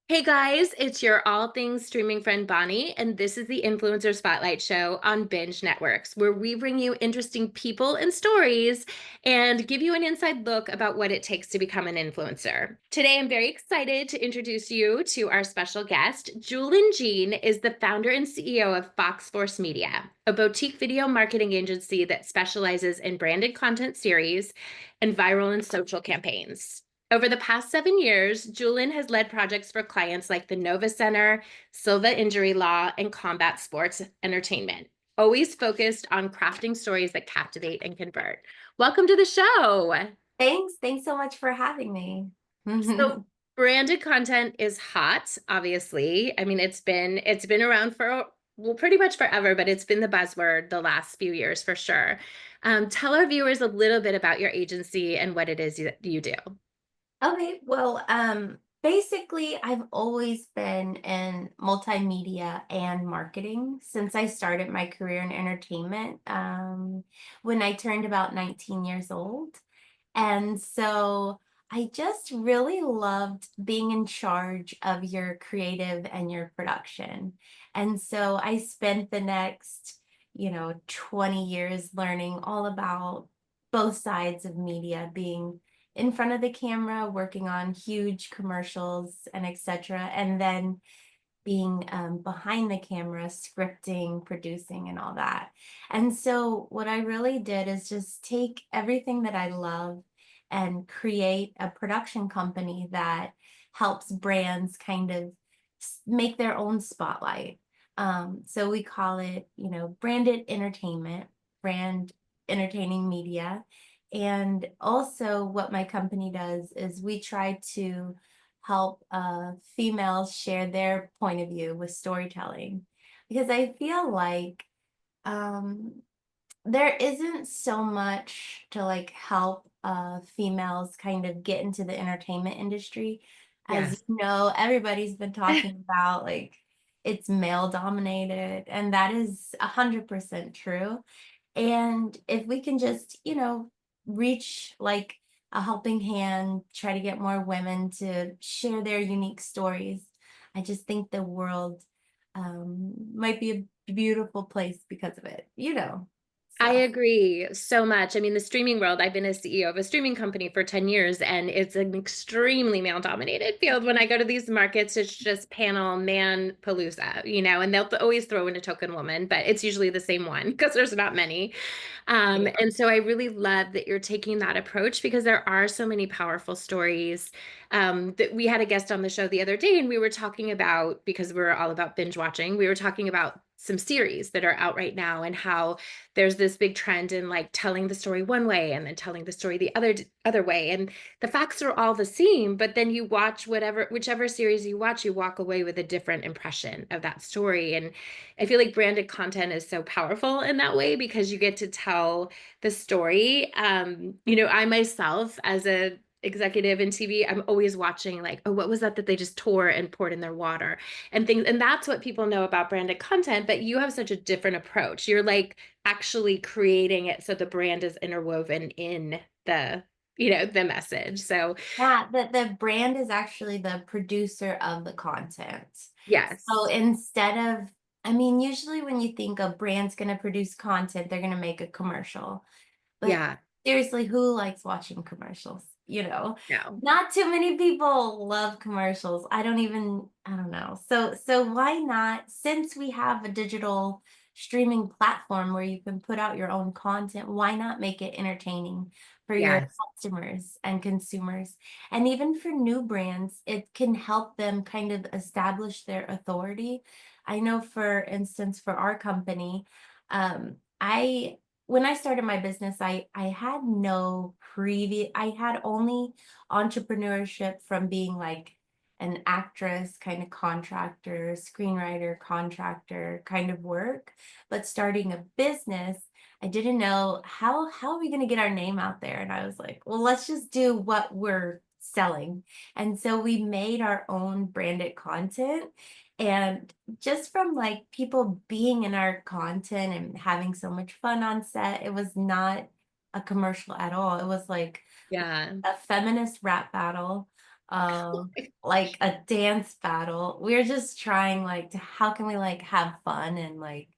Hey guys, it's your all things streaming friend Bonnie, and this is the Influencer Spotlight Show on Binge Networks, where we bring you interesting people and stories and give you an inside look about what it takes to become an influencer. Today, I'm very excited to introduce you to our special guest. Julin Jean is the founder and CEO of FOXFORCE Media, a boutique video marketing agency that specializes in branded content series and viral and social campaigns. Over the past 7 years, Julin has led projects for clients like the Nova Center, Silva Injury Law, and Combat Sports Entertainment, always focused on crafting stories that captivate and convert. Welcome to the show. Thanks. Thanks so much for having me. So, branded content is hot, obviously. I mean, it's been around for well, pretty much forever, but it's been the buzzword the last few years for sure. Tell our viewers a little bit about your agency and what it is that you do. Okay, well, basically, I've always been in multimedia and marketing since I started my career in entertainment when I turned about 19 years old. And so I just really loved being in charge of your creative and your production. And so I spent the next, 20 years learning all about both sides of media, being in front of the camera, working on huge commercials and etc. And then being behind the camera, scripting, producing, and all that. And so, what I really did is just take everything that I love and create a production company that helps brands kind of make their own spotlight. So, we call it, branded entertainment, brand entertaining media. And also, what my company does is we try to help females share their point of view with storytelling because I feel like um, there isn't so much to like help females kind of get into the entertainment industry. As Yes. everybody's been talking about like it's male dominated, and that is 100% true. And if we can just, reach like a helping hand, try to get more women to share their unique stories, I just think the world might be a beautiful place because of it. I So, agree so much. I mean, the streaming world, I've been a CEO of a streaming company for 10 years, and it's an extremely male dominated field. When I go to these markets, it's just panel man palooza, and they'll always throw in a token woman, but it's usually the same one because there's not many. yeah. And so I really love that you're taking that approach because there are so many powerful stories. That we had a guest on the show the other day, and we were talking about, because we're all about binge watching, we were talking about some series that are out right now and how there's this big trend in like telling the story one way and then telling the story the other way, and the facts are all the same, but then you watch whichever series you watch, you walk away with a different impression of that story. And I feel like branded content is so powerful in that way because you get to tell the story. I myself, as a executive in TV, I'm always watching like, oh, what was that they just tore and poured in their water and things. And that's what people know about branded content. But you have such a different approach. You're like actually creating it so the brand is interwoven in the message. So Yeah, the brand is actually the producer of the content. So yes. instead of, I mean, usually when you think a brand's going to produce content, they're going to make a commercial. But Yeah. seriously, who likes watching commercials? No. Not too many people love commercials. I don't know. So why not, since we have a digital streaming platform where you can put out your own content, why not make it entertaining for your Yes. customers and consumers? And even for new brands, it can help them kind of establish their authority. I know, for instance, for our company, I when I started my business, I had no previous I had only entrepreneurship from being like an actress, kind of contractor, screenwriter, contractor kind of work. But starting a business, I didn't know how are we going to get our name out there? And I was like, well, let's just do what we're selling. And so we made our own branded content, and just from like people being in our content and having so much fun on set, it was not a commercial at all. It was like Yeah. a feminist rap battle. uh, like a dance battle. We're just trying like to how can we like have fun and like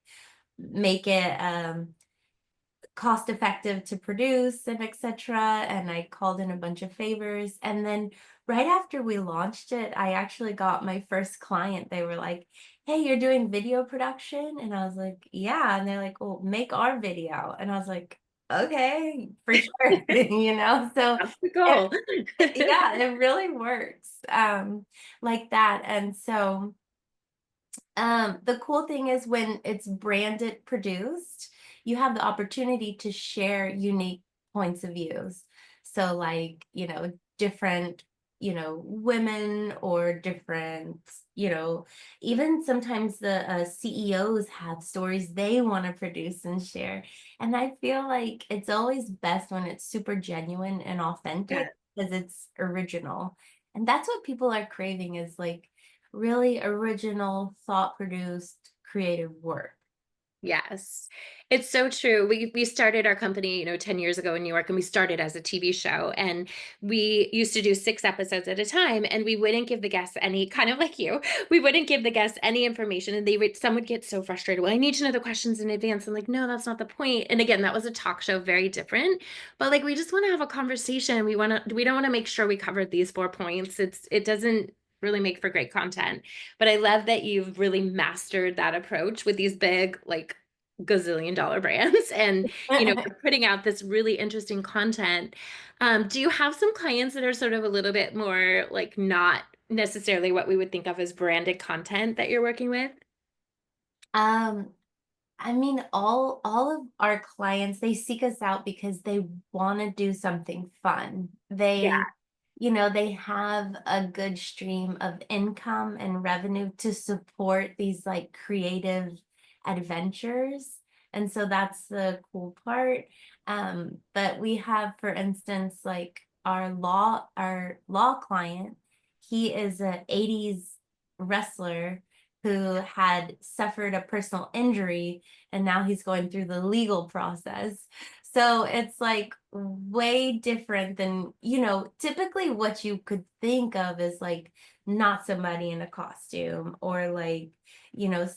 make it cost effective to produce and etc. And I called in a bunch of favors. And then right after we launched it, I actually got my first client. They were like, "Hey, you're doing video production?" And I was like, "Yeah." And they're like, "Well, make our video." And I was like, "Okay, for sure." So That's the it, goal. yeah, it really works like that. And so the cool thing is when it's branded produced, you have the opportunity to share unique points of views. So like, different, women or different, even sometimes the CEOs have stories they want to produce and share. And I feel like it's always best when it's super genuine and authentic Yeah. because it's original. And that's what people are craving is like really original, thought produced, creative work. Yes. It's so true. We started our company, 10 years ago in New York, and we started as a TV show, and we used to do 6 episodes at a time, and we wouldn't give the guests any, kind of like you, we wouldn't give the guests any information, and some would get so frustrated. Well, I need to know the questions in advance. I'm like, no, that's not the point. And again, that was a talk show, very different. But like we just want to have a conversation. We don't want to make sure we covered these 4 points. It doesn't really make for great content. But I love that you've really mastered that approach with these big, like gazillion dollar brands and, we're putting out this really interesting content. Do you have some clients that are sort of a little bit more like not necessarily what we would think of as branded content that you're working with? um, I mean, all of our clients, they seek us out because they want to do something fun. Yeah. They have a good stream of income and revenue to support these like creative adventures. And so that's the cool part. But we have, for instance, like our law client, he is a 80s wrestler who had suffered a personal injury and now he's going through the legal process. So it's like way different than, typically what you could think of is like not somebody in a costume or like,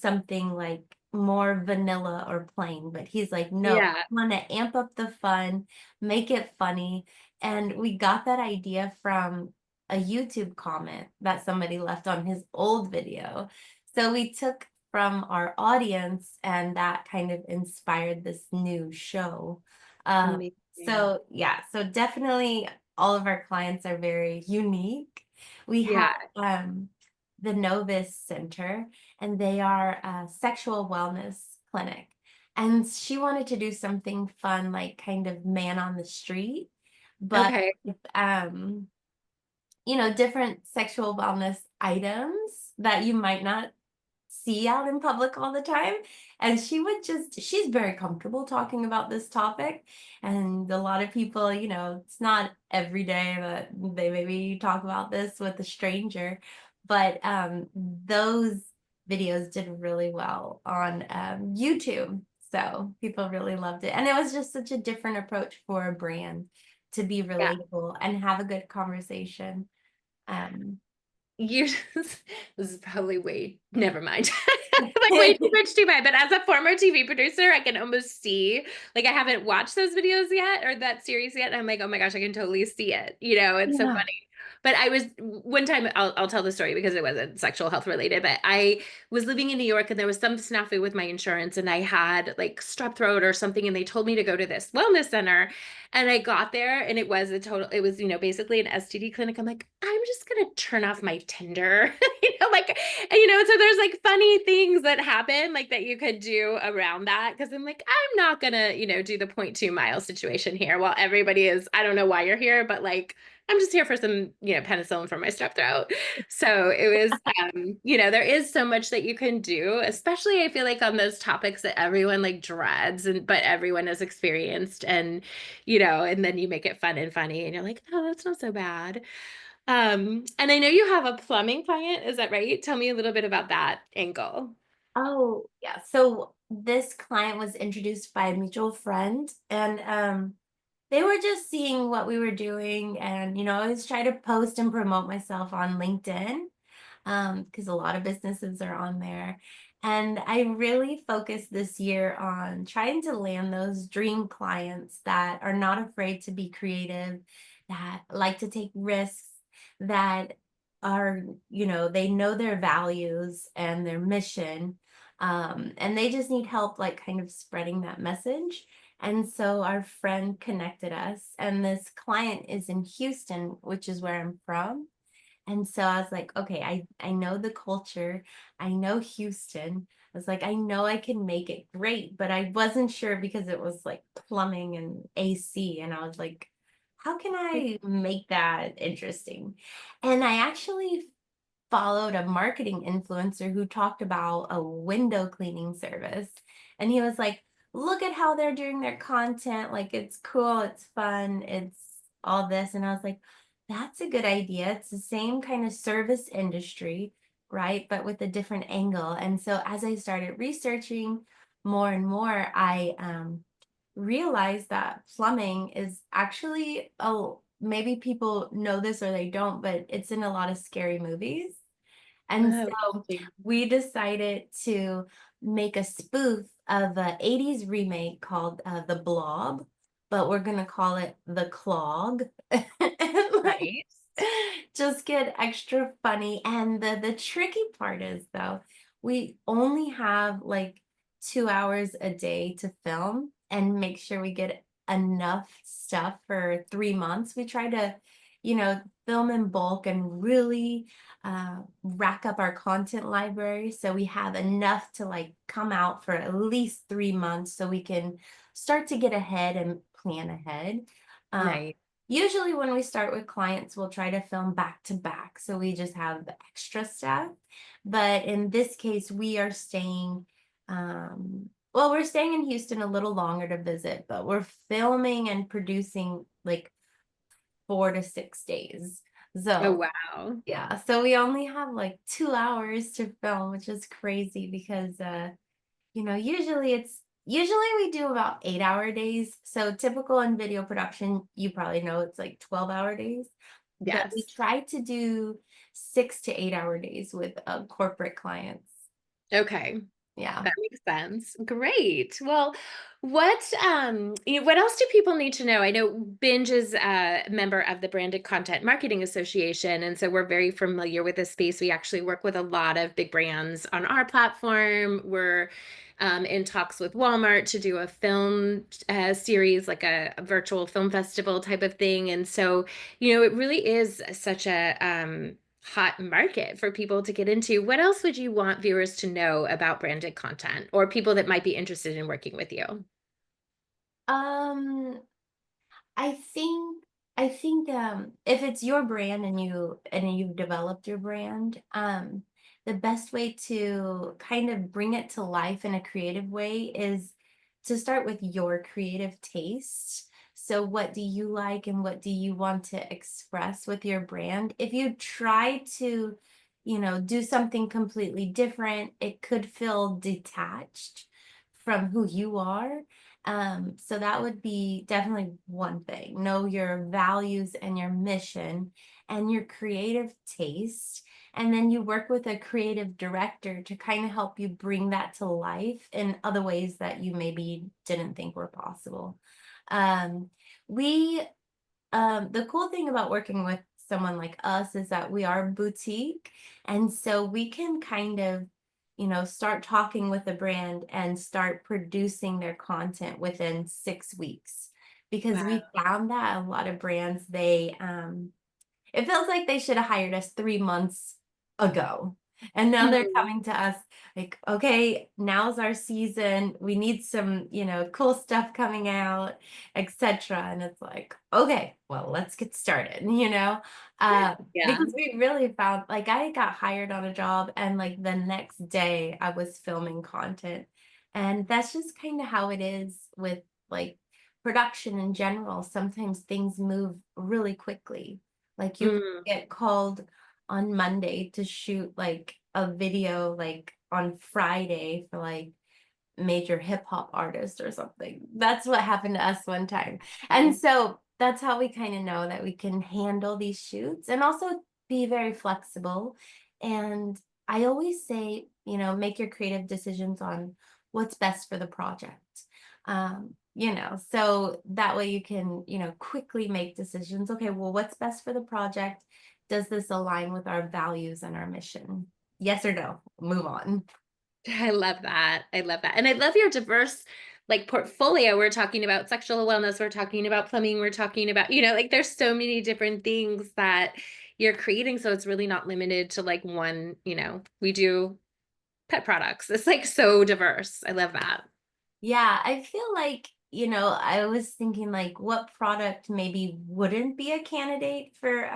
something like more vanilla or plain. But he's like, no, Yeah. I want to amp up the fun, make it funny. And we got that idea from a YouTube comment that somebody left on his old video. So we took from our audience and that kind of inspired this new show. Amazing. So yeah, so definitely all of our clients are very unique. We have Yeah. the Novus Center, and they are a sexual wellness clinic. And she wanted to do something fun, like kind of man on the street, but Okay. um, different sexual wellness items that you might not see out in public all the time. And she's very comfortable talking about this topic. And a lot of people, it's not every day that they maybe talk about this with a stranger, but those videos did really well on YouTube. So people really loved it. And it was just such a different approach for a brand to be Yeah. relatable and have a good conversation. Um, You just, this is probably way, never mind. Like way too much too bad. But as a former TV producer, I can almost see, like I haven't watched those videos yet or that series yet. And I'm like, oh my gosh, I can totally see it. It's so yeah. funny. But I was one time, I'll tell the story because it wasn't sexual health related, but I was living in New York and there was some snafu with my insurance and I had like strep throat or something and they told me to go to this wellness center. And I got there and it was, basically an STD clinic. I'm like, I'm just gonna turn off my Tinder, so there's like funny things that happen like that you could do around that. Cause I'm like, I'm not gonna, do the 0.2 mile situation here while everybody is, I don't know why you're here, but like, I'm just here for some, penicillin for my strep throat. So it was, there is so much that you can do, especially I feel like on those topics that everyone like dreads but everyone has experienced and then you make it fun and funny and you're like, oh, that's not so bad. And I know you have a plumbing client, is that right? Tell me a little bit about that angle. Oh, yeah. So this client was introduced by a mutual friend, and They were just seeing what we were doing, and, I always try to post and promote myself on LinkedIn, because a lot of businesses are on there. And I really focused this year on trying to land those dream clients that are not afraid to be creative, that like to take risks, that are, they know their values and their mission. And they just need help, like kind of spreading that message. And so our friend connected us, and this client is in Houston, which is where I'm from. And so I was like, okay, I know the culture. I know Houston. I was like, I know I can make it great, but I wasn't sure because it was like plumbing and AC. And I was like, how can I make that interesting? And I actually followed a marketing influencer who talked about a window cleaning service. And he was like, look at how they're doing their content. Like, it's cool, it's fun, it's all this. And I was like, that's a good idea. It's the same kind of service industry, right? But with a different angle. And so as I started researching more and more, I realized that plumbing is actually, oh, maybe people know this or they don't, but it's in a lot of scary movies. And Oh, so interesting. we decided to make a spoof of a 80s remake called The Blob, but we're gonna call it The Clog. And like Nice. just get extra funny. And the tricky part is though, we only have like 2 hours a day to film and make sure we get enough stuff for 3 months. We try to, film in bulk and really rack up our content library so we have enough to like come out for at least 3 months so we can start to get ahead and plan ahead. Um, Nice. Usually when we start with clients, we'll try to film back to back so we just have the extra stuff. But in this case, we are staying, well, we're staying in Houston a little longer to visit, but we're filming and producing like 4 to 6 days. Oh, So wow. yeah, so we only have like 2 hours to film, which is crazy because usually we do about 8 hour days. So typical in video production, you probably know it's like 12-hour days, but we Yes. try to do 6 to 8 hour days with corporate clients. Okay. Yeah. That makes sense. Great. Well, what else do people need to know? I know Binge is a member of the Branded Content Marketing Association, and so we're very familiar with this space. We actually work with a lot of big brands on our platform. We're in talks with Walmart to do a film series, like a virtual film festival type of thing. And so, it really is such a hot market for people to get into. What else would you want viewers to know about branded content or people that might be interested in working with you? Um, I think if it's your brand and you've developed your brand, the best way to kind of bring it to life in a creative way is to start with your creative taste. So what do you like and what do you want to express with your brand? If you try to, do something completely different, it could feel detached from who you are. So that would be definitely one thing. Know your values and your mission and your creative taste. And then you work with a creative director to kind of help you bring that to life in other ways that you maybe didn't think were possible. Um, we the cool thing about working with someone like us is that we are boutique. And so we can kind of, start talking with a brand and start producing their content within 6 weeks. Because we Wow. found that a lot of brands, it feels like they should have hired us 3 months ago. And now they're Mhm. coming to us like, okay, now's our season. We need some, cool stuff coming out, etc. And it's like, okay, well, let's get started, Yeah. because we really found like I got hired on a job and like the next day I was filming content. And that's just kind of how it is with like production in general. Sometimes things move really quickly. Like you Mm. get called on Monday to shoot like a video like on Friday for like major hip hop artist or something. That's what happened to us one time. And so that's how we kind of know that we can handle these shoots and also be very flexible. And I always say, make your creative decisions on what's best for the project. So that way you can, quickly make decisions. Okay, well, what's best for the project? Does this align with our values and our mission? Yes or no? Move on. I love that. I love that. And I love your diverse like portfolio. We're talking about sexual wellness, we're talking about plumbing, we're talking about, like there's so many different things that you're creating. So it's really not limited to like one, we do pet products. It's like so diverse. I love that. Yeah, I feel like, I was thinking like what product maybe wouldn't be a candidate for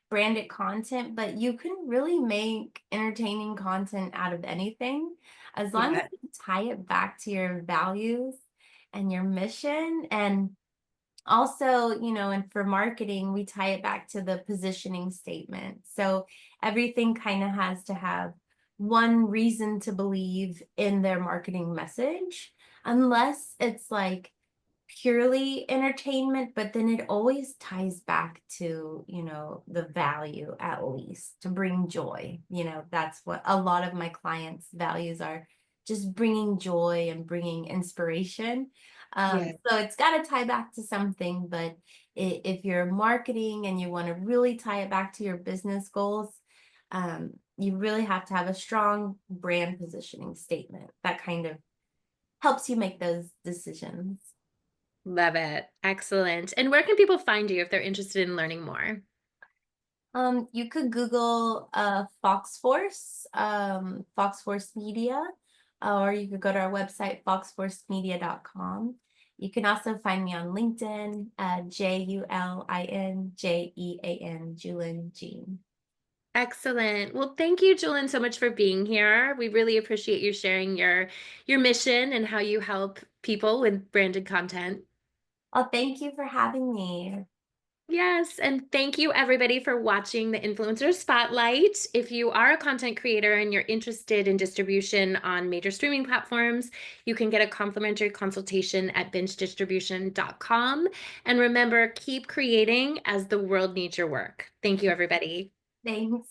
branded content, but you can really make entertaining content out of anything as long as Yeah. you tie it back to your values and your mission. And also, and for marketing, we tie it back to the positioning statement. So everything kind of has to have one reason to believe in their marketing message, unless it's like purely entertainment, but then it always ties back to, the value at least to bring joy. That's what a lot of my clients' values are, just bringing joy and bringing inspiration. Yeah. So it's got to tie back to something, but if you're marketing and you want to really tie it back to your business goals, you really have to have a strong brand positioning statement that kind of helps you make those decisions. Love it. Excellent. And where can people find you if they're interested in learning more? You could Google FOXFORCE, FOXFORCE Media, or you could go to our website, foxforcemedia.com. You can also find me on LinkedIn, JULINJEAN, Julin Jean. Excellent. Well, thank you, Julin, so much for being here. We really appreciate you sharing your mission and how you help people with branded content. Oh, thank you for having me. Yes, and thank you everybody for watching the Influencer Spotlight. If you are a content creator and you're interested in distribution on major streaming platforms, you can get a complimentary consultation at bingedistribution.com. And remember, keep creating as the world needs your work. Thank you, everybody. Thanks.